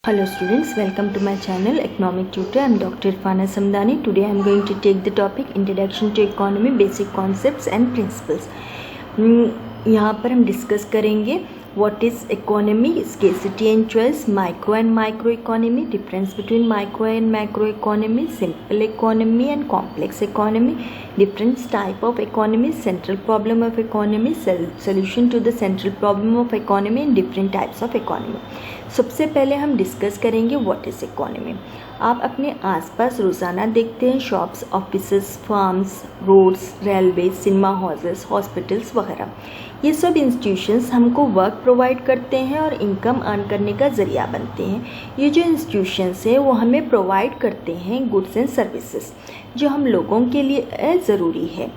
Hello students, welcome to my channel Economic Tutor. I am Dr. Irfana Samdani. Today I am going to take the topic Introduction to Economy, Basic Concepts and Principles. यहाँ पर हम discuss करेंगे what is economy, scarcity and choice, micro and macro economy, difference between micro and macro economy, simple economy and complex economy, different type of economy, central problem of economy, solution to the central problem of economy and different types of economy. सबसे पहले हम discuss करेंगे what is economy. आप अपने आसपास रोज़ाना देखते हैं shops, offices, farms, roads, railway, cinema halls, hospitals वगैरह। ये सब इंस्टीट्यूशंस हमको वर्क प्रोवाइड करते हैं और इनकम अर्न करने का ज़रिया बनते हैं। ये जो इंस्टीट्यूशंस है वो हमें प्रोवाइड करते हैं गुड्स एंड सर्विसेज जो हम लोगों के लिए ज़रूरी है।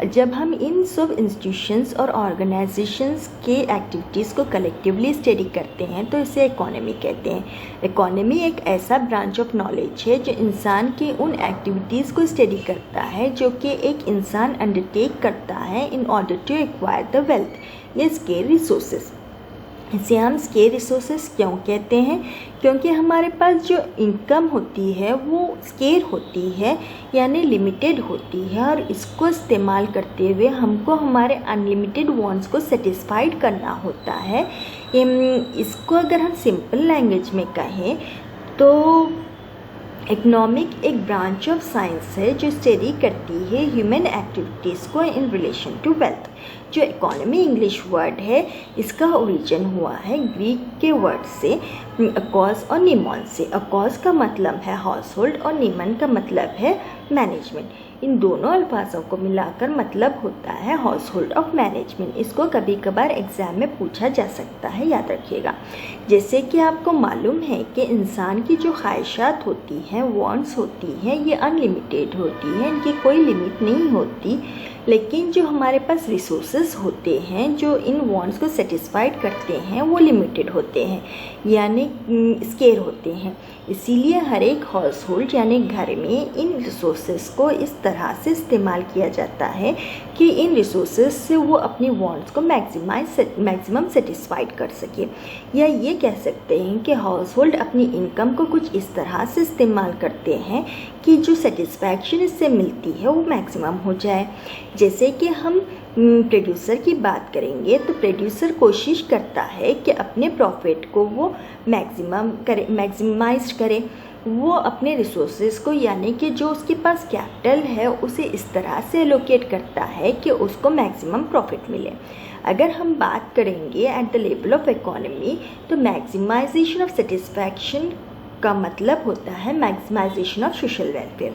जब हम इन सब इंस्टीट्यूशंस और ऑर्गेनाइजेशंस के एक्टिविटीज़ को कलेक्टिवली स्टडी करते हैं तो इसे इकोनॉमी कहते हैं। इकोनॉमी एक ऐसा ब्रांच ऑफ नॉलेज है जो इंसान की उन एक्टिविटीज़ को स्टडी करता है जो कि एक इंसान अंडरटेक करता है in order to acquire the wealth या स्केर रिसोर्सेज। इसे हम स्केर रिसोर्सेज क्यों कहते हैं? क्योंकि हमारे पास जो इनकम होती है वो स्केर होती है यानी लिमिटेड होती है और इसको इस्तेमाल करते हुए हमको हमारे अनलिमिटेड वांट्स को सेटिस्फाइड करना होता है। इसको अगर हम सिंपल लैंग्वेज में कहें तो इकोनॉमिक एक ब्रांच ऑफ साइंस है जो स्टडी करती है ह्यूमन एक्टिविटीज़ को इन रिलेशन टू वेल्थ। जो इकोनॉमी इंग्लिश वर्ड है इसका ओरिजिन हुआ है ग्रीक के वर्ड से अकॉस और निमॉन से। अकॉस का मतलब है हाउस होल्ड और निमन का मतलब है मैनेजमेंट। इन दोनों अल्फाजों को मिलाकर मतलब होता है हाउस होल्ड ऑफ मैनेजमेंट। इसको कभी कभार एग्ज़ाम में पूछा जा सकता है, याद रखिएगा। जैसे कि आपको मालूम है कि इंसान की जो ख्वाहिशात होती हैं, वांट्स होती हैं, ये अनलिमिटेड होती हैं, इनकी कोई लिमिट नहीं होती। लेकिन जो हमारे पास रिसोर्सेज होते हैं जो इन वांट्स को सेटिस्फाइड करते हैं वो लिमिटेड होते हैं यानी स्केर होते हैं। इसीलिए हर एक हाउस होल्ड यानी घर में इन रिसोर्सेज को इस तरह से इस्तेमाल किया जाता है कि इन रिसोर्सेज से वो अपनी वांट्स को मैक्सिमम सेटिस्फाइड कर सके। या ये कह सकते हैं कि हाउस होल्ड अपनी इनकम को कुछ इस तरह से इस्तेमाल करते हैं कि जो सेटिस्फैक्शन इससे मिलती है वो मैक्सिमम हो जाए। जैसे कि हम प्रोड्यूसर की बात करेंगे तो प्रोड्यूसर कोशिश करता है कि अपने प्रॉफिट को वो मैक्सिमाइज करे। वो अपने रिसोर्सेज को यानी कि जो उसके पास कैपिटल है उसे इस तरह से एलोकेट करता है कि उसको मैक्सिमम प्रॉफिट मिले। अगर हम बात करेंगे eight the level of economy तो मैक्सिमाइजेशन ऑफ सेटिस्फैक्शन का मतलब होता है मैक्सिमाइजेशन ऑफ सोशल वेलफेयर।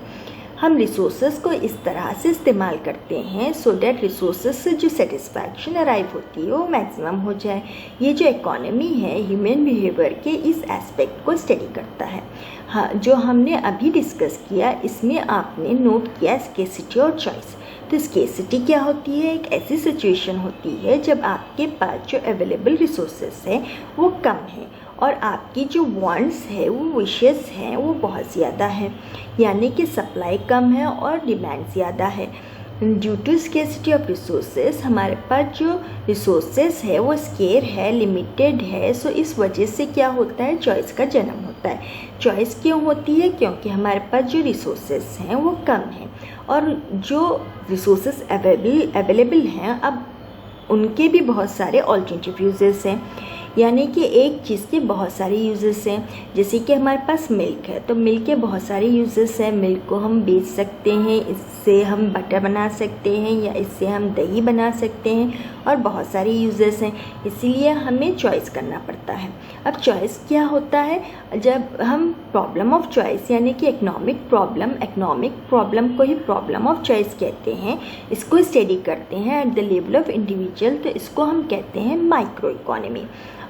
हम रिसोर्सेज को इस तरह से इस्तेमाल करते हैं सो डैट रिसोर्सेज से जो सेटिस्फैक्शन अराइव होती है वो मैक्सिमम हो जाए। ये जो इकोनॉमी है ह्यूमन बिहेवियर के इस एस्पेक्ट को स्टडी करता है। हाँ, जो हमने अभी डिस्कस किया इसमें आपने नोट किया स्केर्सिटी और चॉइस। तो स्केर्सिटी क्या होती है? एक ऐसी सिचुएशन होती है जब आपके पास जो अवेलेबल रिसोर्सेज हैं वो कम है और आपकी जो वांट्स है वो विशेस हैं वो बहुत ज़्यादा है यानी कि सप्लाई कम है और डिमांड ज़्यादा है। Due to scarcity of resources हमारे पास जो रिसोर्सेज है वो स्केर है, लिमिटेड है। सो इस वजह से क्या होता है? चॉइस का जन्म होता है। चॉइस क्यों होती है? क्योंकि हमारे पास जो रिसोर्सेज हैं वो कम हैं और जो रिसोर्सेज अवेलेबल हैं अब उनके भी बहुत सारे ऑल्टरनेटिव यूजेस हैं यानी कि एक चीज़ के बहुत सारे यूजेस हैं। जैसे कि हमारे पास मिल्क है तो मिल्क के बहुत सारे यूजेस हैं। मिल्क को हम बेच सकते हैं, इससे हम बटर बना सकते हैं या इससे हम दही बना सकते हैं और बहुत सारे यूजेस हैं। इसीलिए हमें चॉइस करना पड़ता है। अब चॉइस क्या होता है? जब हम प्रॉब्लम ऑफ चॉइस यानी कि इकोनॉमिक प्रॉब्लम को ही प्रॉब्लम ऑफ चॉइस कहते हैं, इसको स्टडी करते हैं eight the level of individual तो इसको हम कहते हैं माइक्रो इकोनॉमी।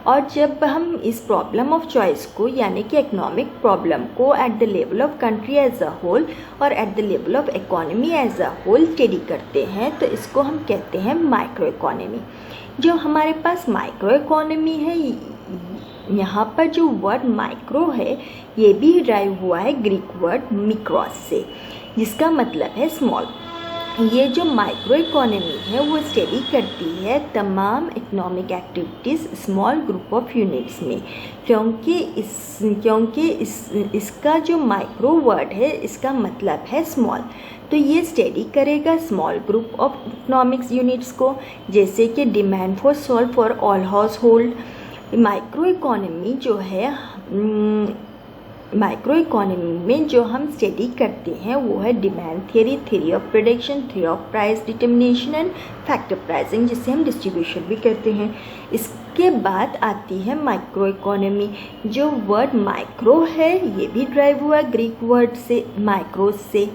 और जब हम इस प्रॉब्लम ऑफ चॉइस को यानी कि इकोनॉमिक प्रॉब्लम को at the level of country as a whole और at the level of economy as a whole study करते हैं तो इसको हम कहते हैं माइक्रो इकोनॉमी। जो हमारे पास माइक्रो इकोनॉमी है यहाँ पर जो वर्ड माइक्रो है ये भी डिराइव हुआ है ग्रीक वर्ड मिक्रोस से जिसका मतलब है स्मॉल। ये जो माइक्रो इकोनॉमी है वो स्टडी करती है तमाम economic activities small group of units में, क्योंकि इसका जो माइक्रो वर्ड है इसका मतलब है स्मॉल। तो ये स्टडी करेगा small group of economics units को, जैसे कि demand for solve for all house hold. Micro economy जो है माइक्रो इकोनॉमी में जो हम स्टडी करते हैं वो है demand theory, theory of production, theory of price determination and factor pricing, जिसे हम डिस्ट्रीब्यूशन भी करते हैं। इसके बाद आती है माइक्रो इकोनॉमी। जो वर्ड माइक्रो है ये भी ड्राइव हुआ ग्रीक वर्ड से माइक्रो से,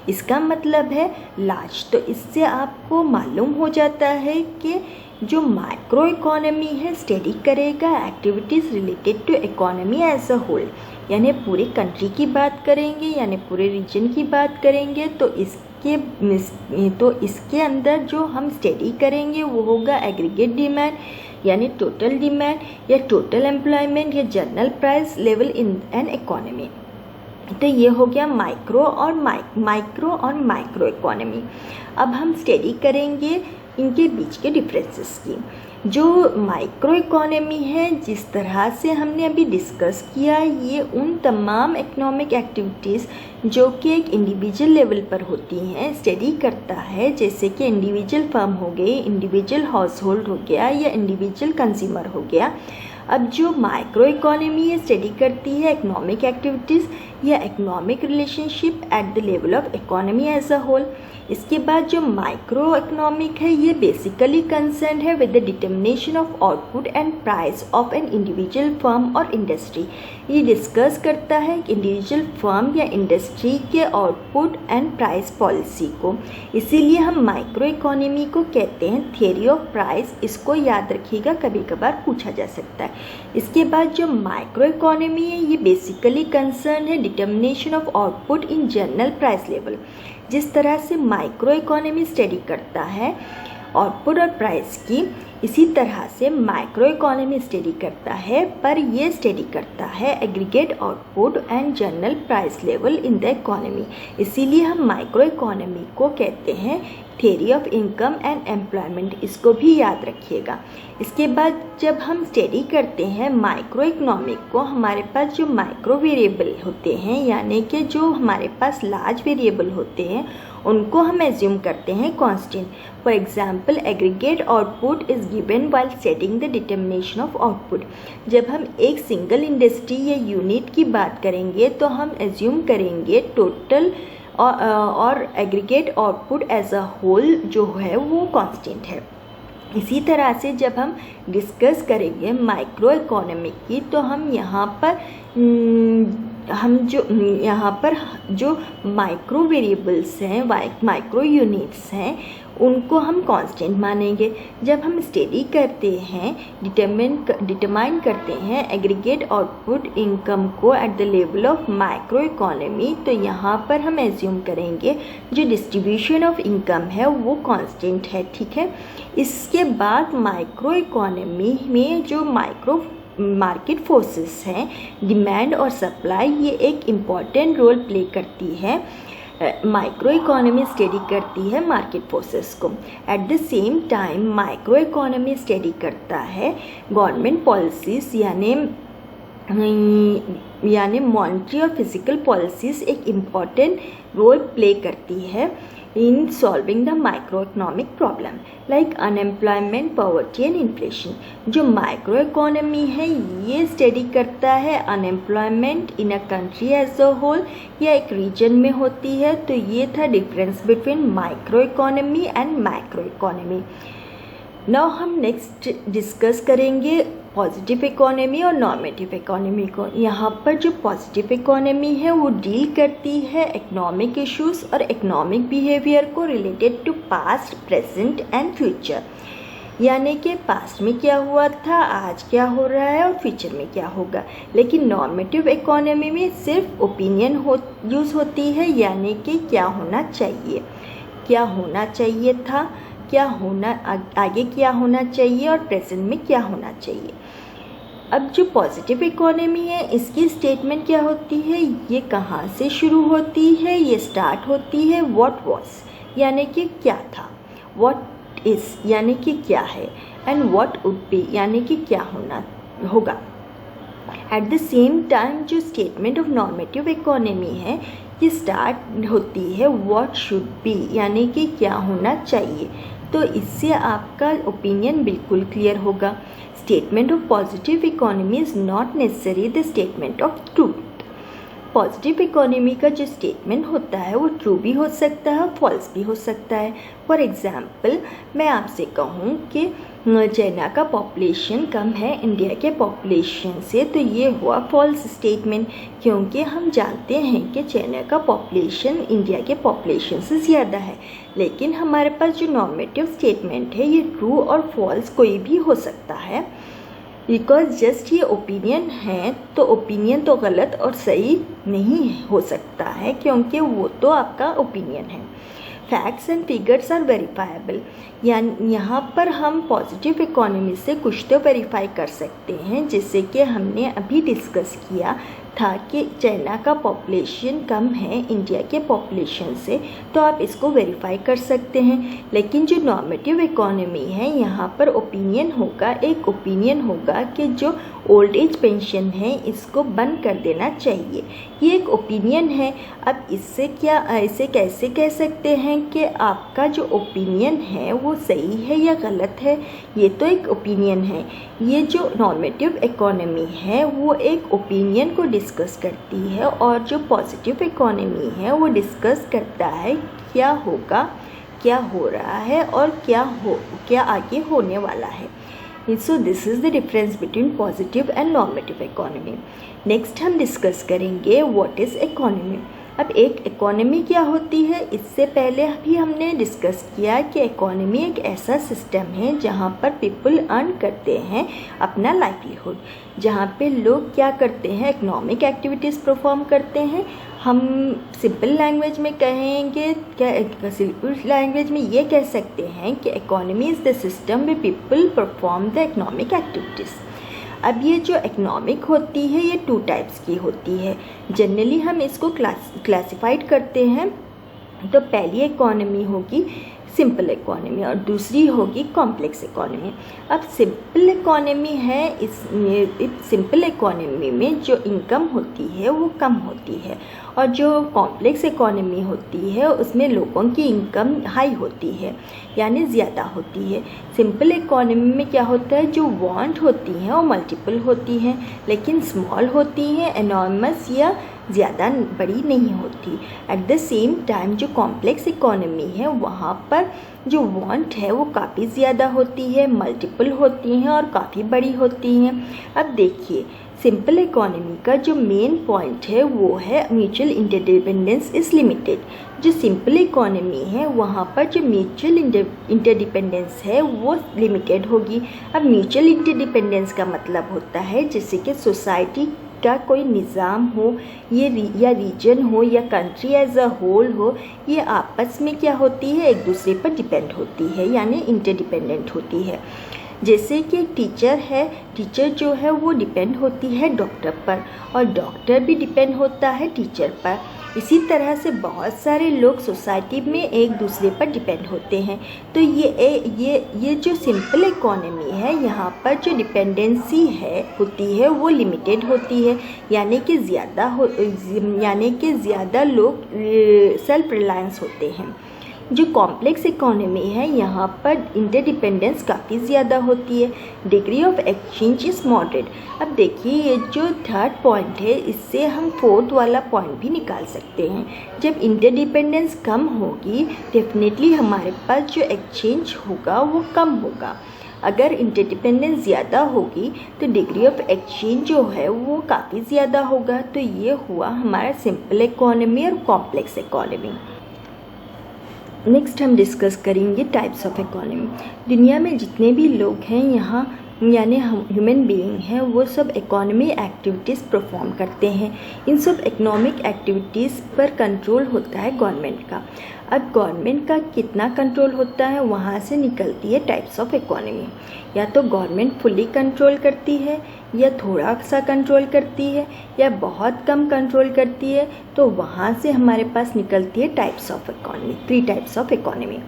इसका मतलब है लार्ज। तो इससे आपको मालूम हो जाता है कि जो माइक्रो इकोनॉमी है स्टडी करेगा activities related to economy as a whole, यानी पूरे कंट्री की बात करेंगे, यानी पूरे रीजन की बात करेंगे। तो इसके अंदर जो हम स्टडी करेंगे वो होगा एग्रीगेट डिमांड, यानी टोटल डिमांड या टोटल एम्प्लॉयमेंट या general price level in an economy. तो ये हो गया माइक्रो और माइक्रो इकोनॉमी। अब हम स्टडी करेंगे इनके बीच के डिफरेंसेस की। जो माइक्रो इकोनॉमी है जिस तरह से हमने अभी डिस्कस किया, ये उन तमाम इकोनॉमिक एक्टिविटीज़ जो कि एक इंडिविजुअल लेवल पर होती हैं स्टडी करता है, जैसे कि इंडिविजुअल फर्म हो गई, इंडिविजुअल हाउस होल्ड हो गया या इंडिविजुअल कंज्यूमर हो गया। अब जो माइक्रो इकोनॉमी ये स्टडी करती है इकोनॉमिक एक्टिविटीज़ या economic relationship at the level of economy as a whole. इसके बाद जो माइक्रो इकोनॉमिक है ये बेसिकली कंसर्न है with the determination of output and price of an individual firm और इंडस्ट्री। ये डिस्कस करता है इंडिविजुअल फर्म या इंडस्ट्री के आउटपुट एंड प्राइस पॉलिसी को, इसीलिए हम माइक्रो इकोनॉमी को कहते हैं थियरी ऑफ प्राइस। इसको याद रखिएगा, कभी कभार पूछा जा सकता है। इसके बाद जो माइक्रो इकोनॉमी है ये बेसिकली कंसर्न है determination of output in general price level. जिस तरह से माइक्रो इकोनॉमी स्टडी करता है आउटपुट और प्राइस की, इसी तरह से माइक्रो इकोनॉमी स्टडी करता है, पर ये स्टडी करता है aggregate output and general price level in the economy. इसीलिए हम माइक्रो इकोनॉमी को कहते हैं theory of income and employment. इसको भी याद रखिएगा। इसके बाद जब हम स्टडी करते हैं माइक्रो इकोनॉमिक को, हमारे पास जो माइक्रो वेरिएबल होते हैं यानी कि जो हमारे पास लार्ज वेरिएबल होते हैं उनको हम एज्यूम करते हैं constant. For example aggregate output is given while setting the determination of output. जब हम एक सिंगल इंडस्ट्री या यूनिट की बात करेंगे तो हम एज्यूम करेंगे टोटल और aggregate output as a whole जो है वो कांस्टेंट है। इसी तरह से जब हम डिस्कस करेंगे माइक्रो इकोनॉमिक की तो हम यहाँ पर जो माइक्रो वेरिएबल्स हैं, माइक्रो यूनिट्स हैं, उनको हम कांस्टेंट मानेंगे। जब हम स्टडी करते हैं डिटरमाइन करते हैं एग्रीगेट आउटपुट इनकम को at the level of micro economy, तो यहाँ पर हम एज्यूम करेंगे जो डिस्ट्रीब्यूशन ऑफ इनकम है वो कांस्टेंट है। ठीक है। इसके बाद माइक्रो इकोनॉमी में जो मार्केट फोर्सेस हैं, डिमांड और सप्लाई, ये एक इम्पॉर्टेंट रोल प्ले करती है। माइक्रो इकोनॉमी स्टडी करती है मार्केट फोर्सेस को। At the same time micro economy study करता है गवर्नमेंट पॉलिसीज़ यानी मॉनेटरी और फिजिकल पॉलिसीज़ एक इम्पॉर्टेंट रोल प्ले करती है in solving the microeconomic problem like unemployment, poverty and inflation। जो माइक्रो इकोनॉमी है ये स्टडी करता है unemployment in a country as a whole या एक रीजन में होती है। तो ये था difference between micro economy and macro economy. Now हम नेक्स्ट डिस्कस करेंगे पॉजिटिव इकोनॉमी और नॉर्मेटिव इकोनॉमी को। यहाँ पर जो पॉजिटिव इकोनॉमी है वो डील करती है इकोनॉमिक इश्यूज और इकोनॉमिक बिहेवियर को related to past, present and future, यानी कि पास्ट में क्या हुआ था, आज क्या हो रहा है और फ्यूचर में क्या होगा। लेकिन नॉर्मेटिव इकोनॉमी में सिर्फ ओपिनियन यूज़ होती है, यानी कि क्या होना चाहिए, क्या होना चाहिए था, क्या होना आगे क्या होना चाहिए और प्रेजेंट में क्या होना चाहिए। अब जो पॉजिटिव इकोनॉमी है इसकी स्टेटमेंट क्या होती है, ये कहाँ से शुरू होती है, ये स्टार्ट होती है व्हाट वाज, यानी कि क्या था, व्हाट इज़ यानी कि क्या है, एंड व्हाट वुड बी यानी कि क्या होना होगा। एट द सेम टाइम जो स्टेटमेंट ऑफ नॉर्मेटिव इकोनॉमी है ये स्टार्ट होती है व्हाट शुड बी यानी कि क्या होना चाहिए। तो इससे आपका ओपिनियन बिल्कुल क्लियर होगा। Statement of positive economy is not necessary the statement of truth. Positive economy का जो स्टेटमेंट होता है वो ट्रू भी हो सकता है, फॉल्स भी हो सकता है। फॉर एग्ज़ाम्पल मैं आपसे कहूँ कि चाइना का पॉपुलेशन कम है इंडिया के पॉपुलेशन से, तो ये हुआ फॉल्स स्टेटमेंट, क्योंकि हम जानते हैं कि चाइना का पॉपुलेशन इंडिया के पॉपुलेशन से ज़्यादा है। लेकिन हमारे पास जो नॉर्मेटिव स्टेटमेंट है ये ट्रू और फॉल्स कोई भी हो सकता है, बिकॉज जस्ट ये ओपिनियन है, तो ओपिनियन तो गलत और सही नहीं हो सकता है, क्योंकि वो तो आपका ओपिनियन है। Facts and figures are verifiable, यानी यहाँ पर हम पॉजिटिव इकोनॉमी से कुछ तो वेरीफाई कर सकते हैं, जैसे कि हमने अभी डिस्कस किया था कि चाइना का पॉपुलेशन कम है इंडिया के पॉपुलेशन से, तो आप इसको वेरीफाई कर सकते हैं। लेकिन जो नॉर्मेटिव इकोनॉमी है यहाँ पर ओपिनियन होगा, एक ओपिनियन होगा कि जो ओल्ड एज पेंशन है इसको बंद कर देना चाहिए, ये एक ओपिनियन है। अब इससे क्या ऐसे कैसे कह सकते हैं कि आपका जो ओपिनियन है वो सही है या गलत है, ये तो एक ओपिनियन है। ये जो नॉर्मेटिव इकोनॉमी है वो एक ओपिनियन को डिस्कस करती है, और जो पॉजिटिव इकोनॉमी है वो डिस्कस करता है क्या होगा, क्या हो रहा है और क्या आगे होने वाला है। So this is the difference between positive and normative economy. Next हम डिस्कस करेंगे what is economy। अब एक इकोनॉमी क्या होती है, इससे पहले भी हमने डिस्कस किया कि इकोनॉमी एक ऐसा सिस्टम है जहाँ पर पीपल अर्न करते हैं अपना लाइवलीहुड, जहाँ पे लोग क्या करते हैं, इकोनॉमिक एक्टिविटीज़ परफॉर्म करते हैं। हम सिंपल लैंग्वेज में कहेंगे, क्या सिंपल लैंग्वेज में ये कह सकते हैं कि economy is the system way people perform the economic activities. अब ये जो इकोनॉमिक होती है ये 2 टाइप्स की होती है। जनरली हम इसको क्लासिफाइड करते हैं, तो पहली इकोनॉमी होगी सिंपल इकोनॉमी और दूसरी होगी कॉम्प्लेक्स इकोनॉमी। अब सिंपल इकोनॉमी है, इस सिंपल इकोनॉमी में जो इनकम होती है वो कम होती है, और जो कॉम्प्लेक्स इकोनॉमी होती है उसमें लोगों की इनकम हाई होती है, यानी ज़्यादा होती है। सिंपल इकोनॉमी में क्या होता है, जो वांट होती हैं वो मल्टीपल होती हैं, लेकिन स्मॉल होती हैं, एनॉर्मस या ज़्यादा बड़ी नहीं होती। एट द सेम टाइम जो कॉम्प्लेक्स इकोनॉमी है वहाँ पर जो वांट है वो काफ़ी ज़्यादा होती है, मल्टीपल होती हैं और काफ़ी बड़ी होती हैं। अब देखिए सिंपल इकोनॉमी का जो मेन पॉइंट है वो है म्यूचुअल इंटरडिपेंडेंस इज़ लिमिटेड। जो सिंपल इकोनॉमी है वहाँ पर जो म्यूचुअल इंटरडिपेंडेंस है वो लिमिटेड होगी। अब म्यूचुअल इंटरडिपेंडेंस का मतलब होता है जैसे कि सोसाइटी का कोई निज़ाम हो, ये या रीजन हो या कंट्री एज अ होल हो, ये आपस में क्या होती है, एक दूसरे पर डिपेंड होती है, यानी इंटरडिपेंडेंट होती है। जैसे कि एक टीचर है, टीचर जो है वो डिपेंड होती है डॉक्टर पर, और डॉक्टर भी डिपेंड होता है टीचर पर। इसी तरह से बहुत सारे लोग सोसाइटी में एक दूसरे पर डिपेंड होते हैं। तो ये जो सिंपल इकोनॉमी है यहाँ पर जो डिपेंडेंसी होती है वो लिमिटेड होती है, यानी कि ज़्यादा लोग सेल्फ रिलायंस होते हैं। जो कॉम्प्लेक्स इकोनॉमी है यहाँ पर इंटरडिपेंडेंस काफ़ी ज़्यादा होती है। Degree of exchange is moderate. अब देखिए ये जो 3rd पॉइंट है इससे हम 4th वाला पॉइंट भी निकाल सकते हैं। जब इंटरडिपेंडेंस कम होगी डेफिनेटली हमारे पास जो एक्सचेंज होगा वो कम होगा। अगर इंटरडिपेंडेंस ज़्यादा होगी तो डिग्री ऑफ एक्सचेंज जो है वो काफ़ी ज़्यादा होगा। तो ये हुआ हमारा सिंपल इकोनॉमी और कॉम्प्लेक्स इकोनॉमी। नेक्स्ट हम डिस्कस करेंगे टाइप्स ऑफ इकोनॉमी। दुनिया में जितने भी लोग हैं यहाँ यानी ह्यूमन बीइंग हैं वो सब इकोनॉमी एक्टिविटीज़ परफॉर्म करते हैं। इन सब इकोनॉमिक एक्टिविटीज़ पर कंट्रोल होता है गवर्नमेंट का। अब गवर्नमेंट का कितना कंट्रोल होता है, वहाँ से निकलती है टाइप्स ऑफ इकोनॉमी। या तो गवर्नमेंट फुली कंट्रोल करती है, या थोड़ा सा कंट्रोल करती है, या बहुत कम कंट्रोल करती है। तो वहाँ से हमारे पास निकलती है types of economy, 3 types of economy.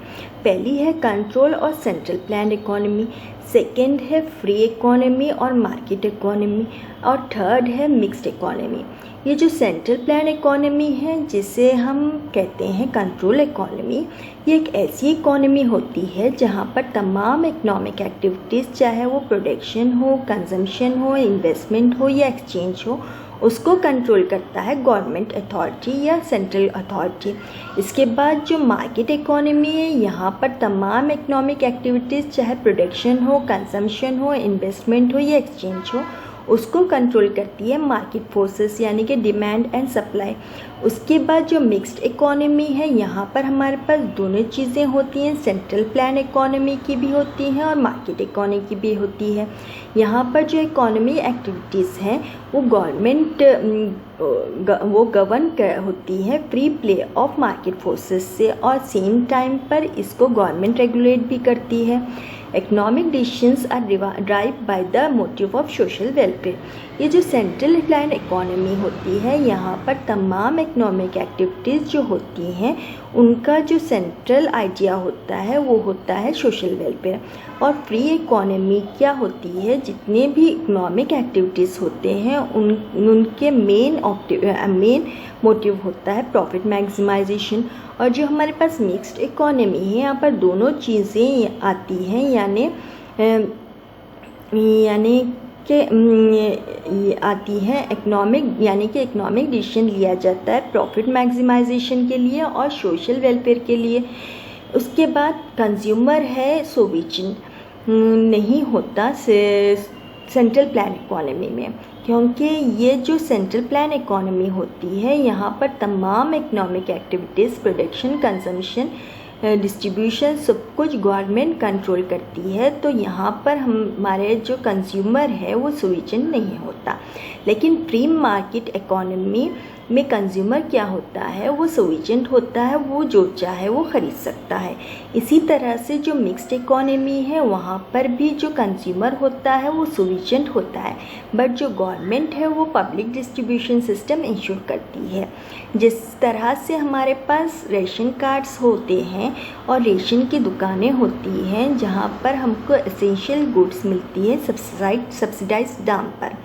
पहली है कंट्रोल और सेंट्रल प्लान इकोनॉमी, सेकेंड है फ्री इकोनॉमी और मार्केट इकोनॉमी, और थर्ड है मिक्स्ड इकोनॉमी। ये जो सेंट्रल प्लान इकोनॉमी है, जिसे हम कहते हैं कंट्रोल इकोनॉमी, ये एक ऐसी इकोनॉमी होती है जहाँ पर तमाम इकोनॉमिक एक्टिविटीज़, चाहे वो प्रोडक्शन हो, कंजम्पशन हो, इन्वेस्टमेंट हो या एक्सचेंज हो, उसको कंट्रोल करता है गवर्नमेंट अथॉरिटी या सेंट्रल अथॉरिटी। इसके बाद जो मार्केट इकोनॉमी है, यहाँ पर तमाम इकोनॉमिक एक्टिविटीज़, चाहे प्रोडक्शन हो, कंजम्पशन हो, इन्वेस्टमेंट हो या एक्सचेंज हो, उसको कंट्रोल करती है मार्केट फोर्सेस, यानी कि डिमांड एंड सप्लाई। उसके बाद जो मिक्स्ड इकोनॉमी है, यहाँ पर हमारे पास दोनों चीज़ें होती हैं, सेंट्रल प्लान इकोनॉमी की भी होती हैं और मार्केट इकोनॉमी की भी होती है। यहाँ पर जो इकोनॉमी एक्टिविटीज़ हैं वो गवर्नमेंट गवर्न होती है free play of market forces से, और सेम टाइम पर इसको गवर्नमेंट रेगुलेट भी करती है। Economic decisions are drive by the motive of social welfare. ये जो सेंट्रल प्लान इकोनॉमी होती है, यहाँ पर तमाम इकोनॉमिक एक्टिविटीज़ जो होती हैं, उनका जो सेंट्रल आइडिया होता है वो होता है सोशल वेलफेयर। और फ्री इकोनॉमी क्या होती है, जितने भी इकोनॉमिक एक्टिविटीज़ होते हैं उनके मेन मोटिव होता है प्रॉफिट मैक्सिमाइजेशन। और जो हमारे पास मिक्स्ड इकोनॉमी है, यहाँ पर दोनों चीज़ें आती हैं, यानी कि आती है इकोनॉमिक, यानी कि इकोनॉमिक डिसीजन लिया जाता है प्रॉफिट मैक्सिमाइजेशन के लिए और सोशल वेलफेयर के लिए। उसके बाद कंज्यूमर है सोविजन नहीं होता सेंट्रल प्लान इकोनॉमी में, क्योंकि ये जो सेंट्रल प्लान इकोनॉमी होती है, यहाँ पर तमाम economic activities, production, consumption, distribution, सब कुछ गवर्नमेंट कंट्रोल करती है। तो यहाँ पर हमारे जो कंज्यूमर है वो सोविजन नहीं होता। लेकिन फ्री मार्केट इकोनॉमी में कंज्यूमर क्या होता है, वो सोविजेंट होता है, वो जो चाहे वो ख़रीद सकता है। इसी तरह से जो मिक्स्ड इकोनॉमी है, वहाँ पर भी जो कंज्यूमर होता है वो सोविजेंट होता है, बट जो गवर्नमेंट है वो पब्लिक डिस्ट्रीब्यूशन सिस्टम इंश्योर करती है। जिस तरह से हमारे पास रेशन कार्ड्स होते हैं और रेशन की दुकानें होती हैं, जहाँ पर हमको एसेंशियल गुड्स मिलती है सब्सिडाइज्ड दाम पर।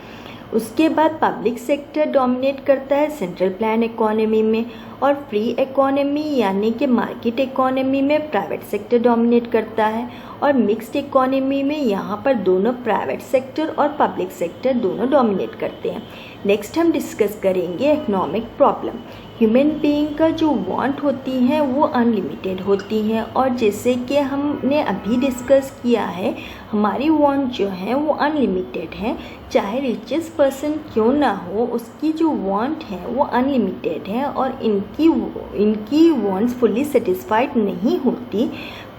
उसके बाद पब्लिक सेक्टर डोमिनेट करता है सेंट्रल प्लान इकोनॉमी में, और फ्री इकोनॉमी यानी कि मार्केट इकोनॉमी में प्राइवेट सेक्टर डोमिनेट करता है। और मिक्स्ड इकोनॉमी में यहाँ पर दोनों प्राइवेट सेक्टर और पब्लिक सेक्टर दोनों डोमिनेट करते हैं। नेक्स्ट हम डिस्कस करेंगे इकोनॉमिक प्रॉब्लम। ह्यूमन बीइंग का जो वांट होती हैं वो अनलिमिटेड होती हैं, और जैसे कि हमने अभी डिस्कस किया है, हमारी वांट जो है वो अनलिमिटेड है। चाहे रिचेस्ट पर्सन क्यों ना हो, उसकी जो वांट है वो अनलिमिटेड है, और इनकी वांट्स फुल्ली सेटिस्फाइड नहीं होती।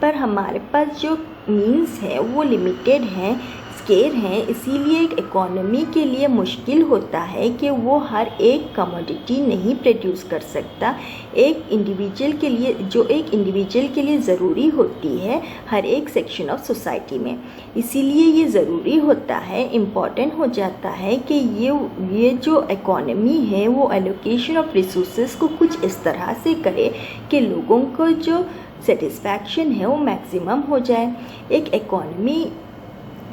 पर हमारे पास जो मीन्स है वो लिमिटेड हैं, स्केर हैं। इसीलिए एक इकोनॉमी के लिए मुश्किल होता है कि वो हर एक कमोडिटी नहीं प्रोड्यूस कर सकता। एक इंडिविजुअल के लिए ज़रूरी होती है हर एक सेक्शन ऑफ सोसाइटी में। इसीलिए ये ज़रूरी होता है, इम्पॉर्टेंट हो जाता है कि ये जो इकोनॉमी है वो एलोकेशन ऑफ रिसोर्सेज को कुछ इस तरह से करे कि लोगों को जो सेटिस्फैक्शन है वो मैक्सिमम हो जाए। एक इकोनॉमी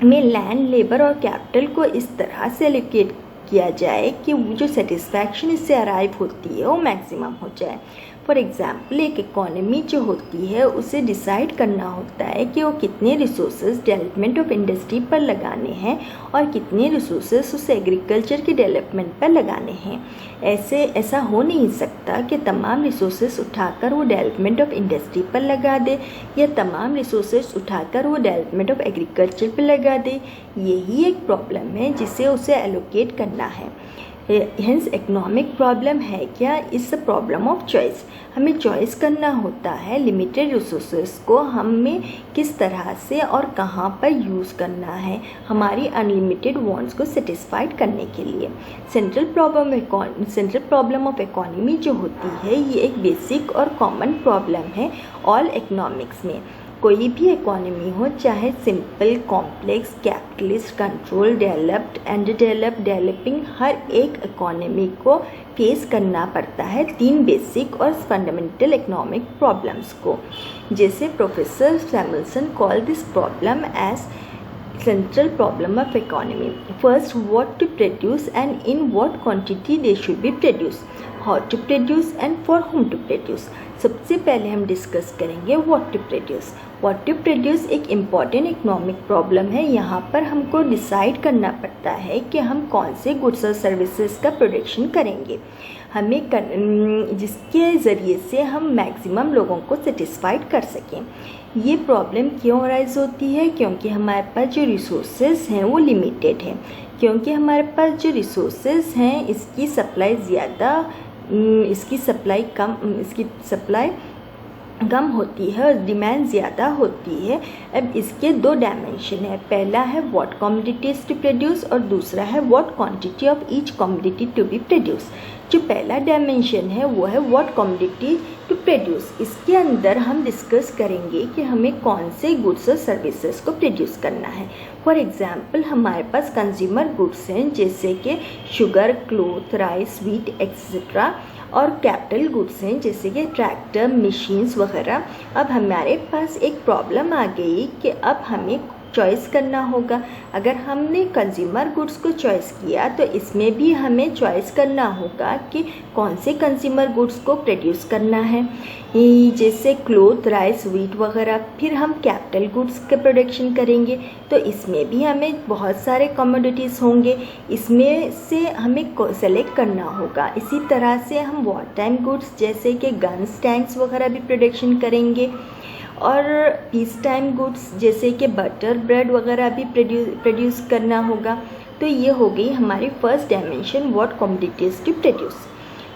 में लैंड, लेबर और कैपिटल को इस तरह से एलोकेट किया जाए कि जो सेटिस्फैक्शन इससे अराइव होती है वो मैक्सिमम हो जाए। फॉर एग्ज़ाम्पल, एक इकोनॉमी जो होती है उसे डिसाइड करना होता है कि वो कितने रिसोर्सेज डेवलपमेंट ऑफ इंडस्ट्री पर लगाने हैं और कितने रिसोर्सेज उसे एग्रीकल्चर के डेवलपमेंट पर लगाने हैं। ऐसा हो नहीं सकता कि तमाम रिसोर्सेज उठाकर वो डेवलपमेंट ऑफ इंडस्ट्री पर लगा दे या तमाम रिसोर्सेज उठाकर वो डेवलपमेंट ऑफ एग्रीकल्चर पर लगा दे। यही एक प्रॉब्लम है जिसे उसे एलोकेट करना है। हेंस इकोनॉमिक प्रॉब्लम है क्या, इस प्रॉब्लम ऑफ चॉइस। हमें चॉइस करना होता है लिमिटेड रिसोर्सेस को हमें किस तरह से और कहाँ पर यूज़ करना है हमारी अनलिमिटेड वांट्स को सेटिस्फाइड करने के लिए। सेंट्रल प्रॉब्लम ऑफ इकोनॉमी जो होती है ये एक बेसिक और कॉमन प्रॉब्लम है ऑल इकोनॉमिक्स में। कोई भी इकोनॉमी हो, चाहे simple, complex, capitalist, control, developed, underdeveloped, developing, हर एक इकोनॉमी को फेस करना पड़ता है 3 बेसिक और फंडामेंटल इकोनॉमिक प्रॉब्लम्स को। जैसे professor Samuelson call this problem as central problem of economy. First, what to produce and in what quantity they should be produced, how to produce and for whom to produce. सबसे पहले हम discuss करेंगे what to produce. What to produce एक important economic problem है। यहाँ पर हमको decide करना पड़ता है कि हम कौन से गुड्स और सर्विसेज का प्रोडक्शन करेंगे जिसके ज़रिए से हम मैक्सिमम लोगों को सेटिस्फाइड कर सकें। ये प्रॉब्लम क्यों अराइज होती है, क्योंकि हमारे पास जो रिसोर्सेज हैं वो लिमिटेड है। क्योंकि हमारे पास जो रिसोर्सेज हैं इसकी सप्लाई कम होती है और डिमांड ज़्यादा होती है। अब इसके 2 डायमेंशन है, पहला है व्हाट कमोडिटीज़ टू प्रोड्यूस और दूसरा है what quantity of each commodity to be produce. जो पहला डायमेंशन है वो है व्हाट कमोडिटी टू प्रोड्यूस। इसके अंदर हम डिस्कस करेंगे कि हमें कौन से गुड्स और सर्विसेज को प्रोड्यूस करना है। फॉर एग्जांपल हमारे पास कंज्यूमर गुड्स हैं जैसे कि sugar, cloth, rice, wheat etcetera, और कैपिटल गुड्स हैं जैसे कि ट्रैक्टर, मशीन्स वगैरह। अब हमारे पास एक प्रॉब्लम आ गई कि अब हमें चॉइस करना होगा। अगर हमने कंज्यूमर गुड्स को चॉइस किया तो इसमें भी हमें चॉइस करना होगा कि कौन से कंज्यूमर गुड्स को प्रोड्यूस करना है, जैसे क्लोथ, राइस, व्हीट वगैरह। फिर हम कैपिटल गुड्स के प्रोडक्शन करेंगे तो इसमें भी हमें बहुत सारे कमोडिटीज़ होंगे, इसमें से हमें सेलेक्ट करना होगा। इसी तरह से हम वॉर टाइम गुड्स जैसे कि गन्स, टैंक्स वगैरह भी प्रोडक्शन करेंगे, और पीस टाइम गुड्स जैसे कि बटर, ब्रेड वगैरह भी प्रोड्यूस करना होगा। तो ये हो गई हमारी first dimension what commodities to produce.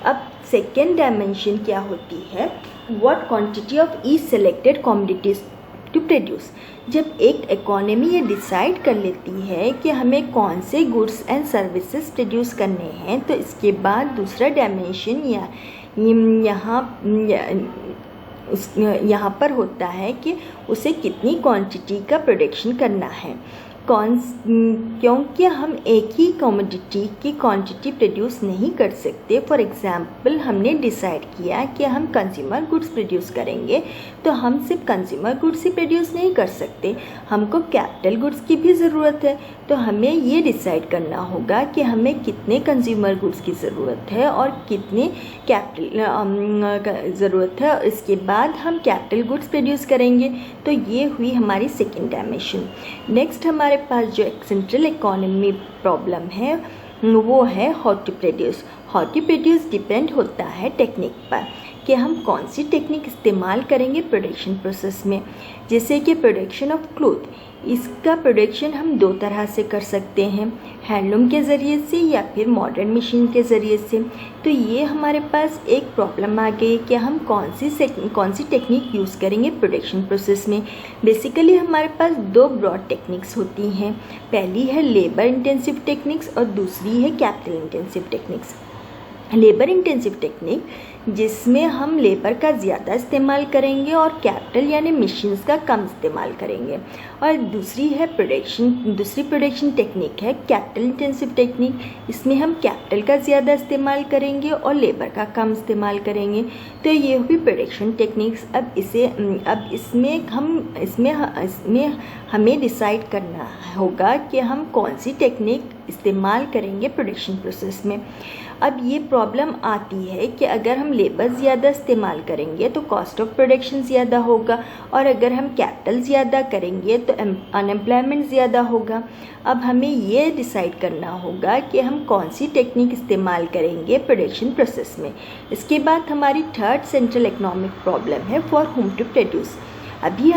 अब सेकेंड डायमेंशन क्या होती है, what quantity of each selected commodities to produce. जब एक इकोनॉमी ये डिसाइड कर लेती है कि हमें कौन से गुड्स एंड सर्विसेज प्रोड्यूस करने हैं तो इसके बाद दूसरा डायमेंशन यहाँ पर होता है कि उसे कितनी क्वांटिटी का प्रोडक्शन करना है। क्योंकि हम एक ही कमोडिटी की क्वांटिटी प्रोड्यूस नहीं कर सकते। फॉर एग्जांपल हमने डिसाइड किया कि हम कंज्यूमर गुड्स प्रोड्यूस करेंगे तो हम सिर्फ कंज्यूमर गुड्स ही प्रोड्यूस नहीं कर सकते, हमको कैपिटल गुड्स की भी ज़रूरत है। तो हमें ये डिसाइड करना होगा कि हमें कितने कंज्यूमर गुड्स की ज़रूरत है और कितने कैपिटल ज़रूरत है, और इसके बाद हम कैपिटल गुड्स प्रोड्यूस करेंगे। तो ये हुई हमारी सेकेंड डायमेंशन। नेक्स्ट हमारे पास जो एक सेंट्रल इकोनॉमी प्रॉब्लम है वो है how to produce. How to produce depend होता है टेक्निक पर कि हम कौन सी टेक्निक इस्तेमाल करेंगे प्रोडक्शन प्रोसेस में। जैसे कि प्रोडक्शन ऑफ क्लोथ, इसका प्रोडक्शन हम 2 तरह से कर सकते हैं, हैंडलूम के ज़रिए से या फिर मॉडर्न मशीन के ज़रिए से। तो ये हमारे पास एक प्रॉब्लम आ गई कि हम कौन सी टेक्निक यूज़ करेंगे प्रोडक्शन प्रोसेस में। बेसिकली हमारे पास 2 ब्रॉड टेक्निक्स होती हैं, पहली है लेबर इंटेंसिव टेक्निक्स और दूसरी है capital intensive techniques. Labour intensive technique जिसमें हम लेबर का ज़्यादा इस्तेमाल करेंगे और कैपिटल यानी मशीन्स का कम इस्तेमाल करेंगे, और दूसरी प्रोडक्शन टेक्निक है कैपिटल इंटेंसिव टेक्निक। इसमें हम कैपिटल का ज़्यादा इस्तेमाल करेंगे और लेबर का कम इस्तेमाल करेंगे। तो ये हुई प्रोडक्शन टेक्निक्स। अब इसमें हमें डिसाइड करना होगा कि हम कौन सी टेक्निक इस्तेमाल करेंगे प्रोडक्शन प्रोसेस में। अब ये प्रॉब्लम आती है कि अगर हम लेबर ज़्यादा इस्तेमाल करेंगे तो कॉस्ट ऑफ प्रोडक्शन ज़्यादा होगा, और अगर हम कैपिटल ज़्यादा करेंगे तो अनएम्प्लॉयमेंट ज़्यादा होगा। अब हमें ये डिसाइड करना होगा कि हम कौन सी टेक्निक इस्तेमाल करेंगे प्रोडक्शन प्रोसेस में। इसके बाद हमारी थर्ड सेंट्रल इकोनॉमिक प्रॉब्लम है फॉर हुम टू प्रोड्यूस। अभी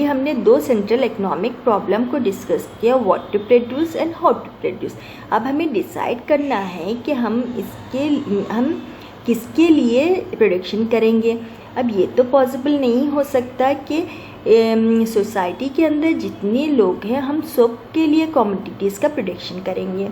हमने दो सेंट्रल इकोनॉमिक प्रॉब्लम को डिस्कस किया, what to produce and how to produce. अब हमें डिसाइड करना है कि हम किसके लिए प्रोडक्शन करेंगे। अब ये तो पॉसिबल नहीं हो सकता कि सोसाइटी के अंदर जितने लोग हैं हम सब के लिए कमोडिटीज़ का प्रोडक्शन करेंगे।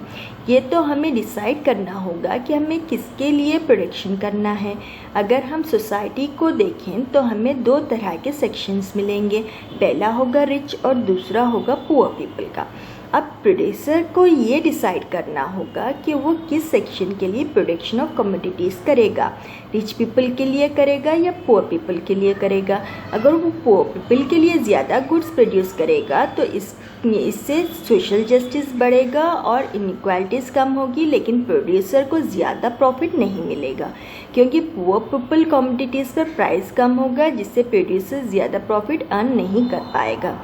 ये तो हमें डिसाइड करना होगा कि हमें किसके लिए प्रोडक्शन करना है। अगर हम सोसाइटी को देखें तो हमें दो तरह के सेक्शंस मिलेंगे, पहला होगा रिच और दूसरा होगा पुअर पीपल का। अब प्रोड्यूसर को ये डिसाइड करना होगा कि वो किस सेक्शन के लिए प्रोडक्शन ऑफ कमोडिटीज़ करेगा, रिच पीपल के लिए करेगा या पुअर पीपल के लिए करेगा। अगर वो पुअर पीपल के लिए ज़्यादा गुड्स प्रोड्यूस करेगा तो इससे सोशल जस्टिस बढ़ेगा और इनइक्वालिटीज़ कम होगी, लेकिन प्रोड्यूसर को ज़्यादा प्रॉफिट नहीं मिलेगा क्योंकि पुअर पीपल कमोडिटीज़ पर प्राइस कम होगा, जिससे प्रोड्यूसर ज़्यादा प्रॉफिट अर्न नहीं कर पाएगा।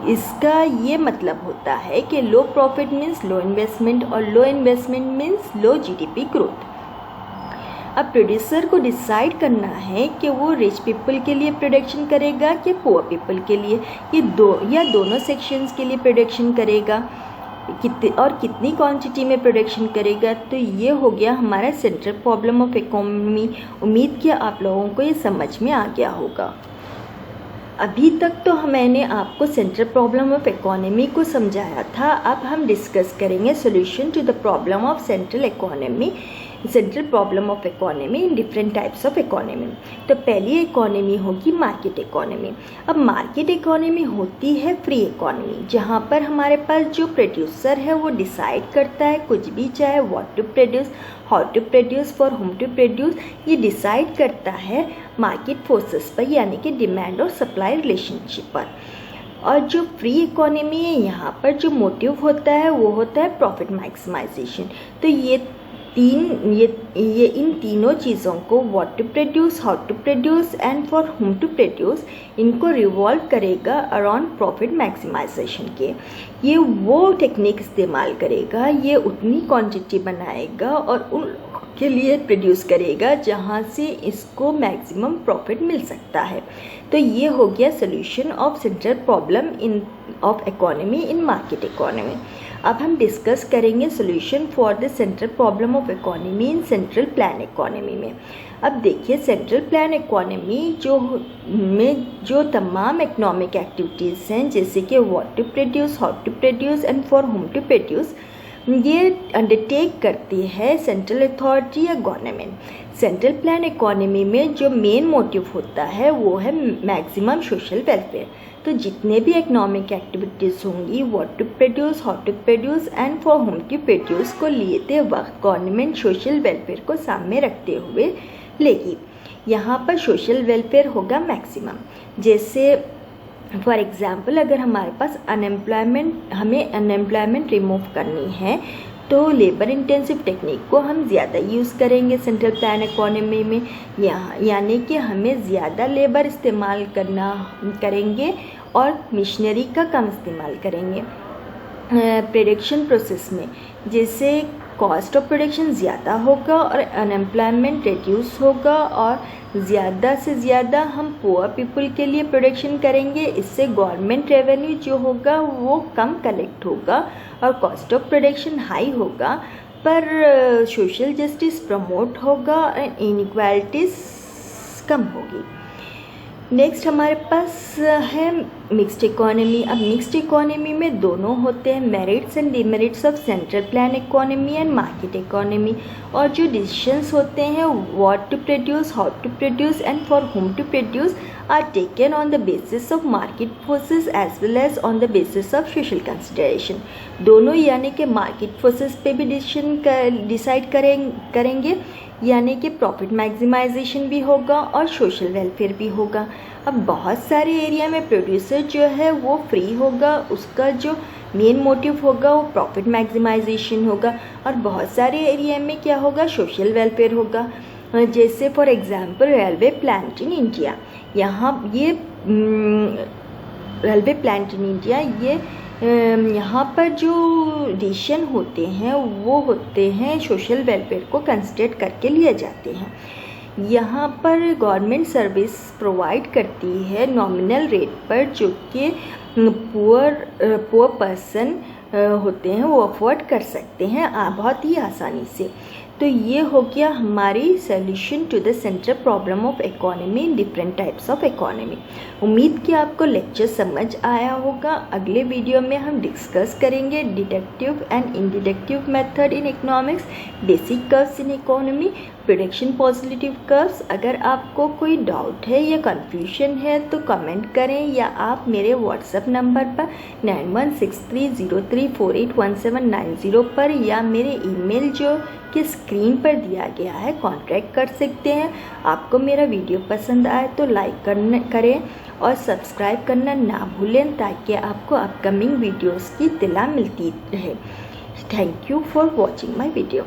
इसका ये मतलब होता है कि low profit means low investment और low investment means low GDP growth. अब प्रोड्यूसर को डिसाइड करना है कि वो रिच पीपल के लिए प्रोडक्शन करेगा कि पुअर पीपल के लिए, ये दोनों सेक्शंस के लिए प्रोडक्शन करेगा, कितनी क्वांटिटी में प्रोडक्शन करेगा। तो ये हो गया हमारा सेंट्रल प्रॉब्लम ऑफ इकोनॉमी। उम्मीद कि आप लोगों को ये समझ में आ गया होगा। अभी तक तो मैंने आपको सेंट्रल प्रॉब्लम ऑफ इकोनॉमी को समझाया था। अब हम डिस्कस करेंगे solution to the problem of central problem of economy in different types of economy. तो पहली इकोनॉमी होगी मार्केट इकोनॉमी। अब मार्केट इकोनॉमी होती है फ्री इकोनॉमी, जहाँ पर हमारे पास जो प्रोड्यूसर है वो डिसाइड करता है कुछ भी, चाहे what to produce, how to produce, for whom to produce, ये डिसाइड करता है मार्केट फोर्सेस पर, यानी कि डिमांड और सप्लाई रिलेशनशिप पर। और जो फ्री इकोनॉमी है यहाँ पर जो मोटिव होता है वो होता है प्रॉफिट मैक्सिमाइजेशन। तो ये इन तीनों चीज़ों को what to produce, how to produce and for whom to produce, इनको रिवॉल्व करेगा अराउंड प्रॉफिट मैक्सिमाइजेशन के। ये वो टेक्निक इस्तेमाल करेगा, ये उतनी क्वांटिटी बनाएगा और उन के लिए प्रोड्यूस करेगा जहाँ से इसको मैक्सिमम प्रॉफिट मिल सकता है। तो ये हो गया solution of central problem of economy in market economy. अब हम डिस्कस करेंगे solution for the central problem of economy in central plan economy में। अब देखिए सेंट्रल प्लान इकोनॉमी जो तमाम इकोनॉमिक एक्टिविटीज़ हैं, जैसे कि what to produce, how to produce and for whom to produce, ये अंडरटेक करती है सेंट्रल अथॉरिटी या गवर्नमेंट। सेंट्रल प्लान इकोनॉमी में जो मेन मोटिव होता है वो है मैक्सिमम सोशल वेलफेयर। तो जितने भी इकोनॉमिक एक्टिविटीज़ होंगी what to produce, how to produce and for whom to produce को लेते वक्त गवर्नमेंट सोशल वेलफेयर को सामने रखते हुए लेगी। यहाँ पर सोशल वेलफेयर होगा मैक्सिमम। जैसे फॉर एग्ज़ाम्पल अगर हमारे पास हमें अनएम्प्लॉयमेंट रिमूव करनी है तो लेबर इंटेंसिव टेक्निक को हम ज़्यादा यूज़ करेंगे सेंट्रल प्लान इकोनॉमी में, यानी कि हमें ज़्यादा लेबर इस्तेमाल करेंगे और मशीनरी का कम इस्तेमाल करेंगे। प्रोडक्शन प्रोसेस में जैसे कॉस्ट ऑफ प्रोडक्शन ज़्यादा होगा और अनएम्प्लॉयमेंट रिड्यूस होगा और ज़्यादा से ज़्यादा हम पुअर पीपल के लिए प्रोडक्शन करेंगे। इससे गवर्नमेंट रेवेन्यू जो होगा वो कम कलेक्ट होगा और कॉस्ट ऑफ प्रोडक्शन हाई होगा, पर सोशल जस्टिस प्रमोट होगा और इनइक्वालिटीज़ कम होगी। नेक्स्ट हमारे पास है मिक्स्ड इकोनॉमी। अब मिक्स्ड इकोनॉमी में दोनों होते हैं, merits and demerits of central plan economy and market economy. और जो डिसीजंस होते हैं what to produce, how to produce and for whom to produce are taken on the basis of market forces as well as on the basis of social consideration. दोनों यानी कि market forces पे भी decide करेंगे, यानी कि profit maximisation भी होगा और सोशल वेलफेयर भी होगा। अब बहुत सारे एरिया में प्रोड्यूसर जो है वो फ्री होगा, उसका जो मेन मोटिव होगा वो प्रॉफिट मैक्सिमाइजेशन होगा, और बहुत सारे एरिया में क्या होगा, सोशल वेलफेयर होगा। जैसे for example railway plant in India, यहाँ ये रेलवे प्लांट इन इंडिया ये यहाँ पर जो डिसीजन होते हैं वो होते हैं सोशल वेलफेयर को कंसिडर करके लिए जाते हैं। यहाँ पर गवर्नमेंट सर्विस प्रोवाइड करती है नॉमिनल रेट पर, जो कि पुअर पर्सन होते हैं वो अफोर्ड कर सकते हैं बहुत ही आसानी से। तो ये हो गया हमारी solution to the central problem of economy in different types of economy. उम्मीद कि आपको लेक्चर समझ आया होगा। अगले वीडियो में हम डिस्कस करेंगे deductive and inductive method in economics, basic curves in economy, prediction positive curves. अगर आपको कोई डाउट है या कन्फ्यूजन है तो कमेंट करें, या आप मेरे व्हाट्सएप नंबर पर 916303481790 पर या मेरे ईमेल जो कि स्क्रीन पर दिया गया है कॉन्टैक्ट कर सकते हैं। आपको मेरा वीडियो पसंद आए तो लाइक करें और सब्सक्राइब करना ना भूलें, ताकि आपको अपकमिंग वीडियोस की इत्तला मिलती रहे। Thank you for watching my video.